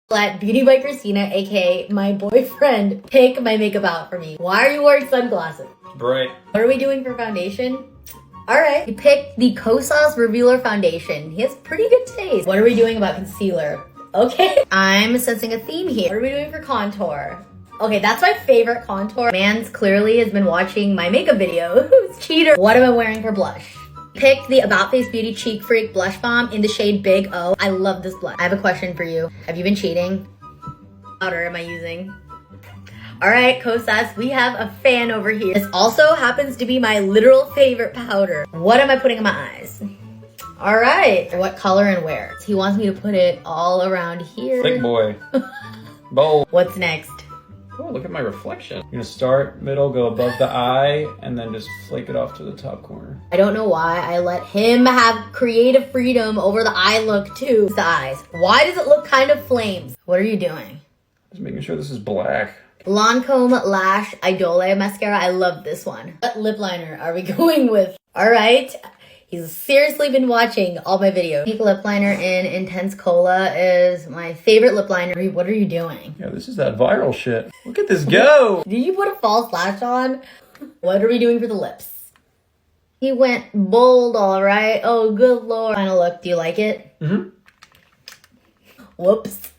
Let Beauty by Christina, aka my boyfriend, pick my makeup out for me. Why are you wearing sunglasses? Bright. What are we doing for foundation? Alright, he picked the Kosas Revealer Foundation. He has pretty good taste. What are we doing about concealer? Okay, I'm sensing a theme here. What are we doing for contour? Okay, that's my favorite contour. Mans clearly has been watching my makeup video. Who's cheater? What am I wearing for blush? Picked the About Face Beauty Cheek Freak Blush Balm in the shade Big O. I love this blush. I have a question for you. Have you been cheating? What powder am I using? All right, Kosas, we have a fan over here. This also happens to be my literal favorite powder. What am I putting on my eyes? All right, what color and where? He wants me to put it all around here. Thick boy. Bold. What's next? Oh, look at my reflection. You're gonna start middle, go above the eye, and then just flake it off to the top corner. I don't know why I let him have creative freedom over the eye look too. The eyes. Why does it look kind of flames? What are you doing? Just making sure this is black. Lancome Lash Idole mascara. I love this one. What lip liner are we going with? All right. He's seriously been watching all my videos. Pink lip liner in Intense Cola is my favorite lip liner. What are you doing? Yeah, this is that viral shit. Look at this go. Did you put a false lash on? What are we doing for the lips? He went bold, all right. Oh, good lord. Final look. Do you like it? Mm-hmm. Whoops.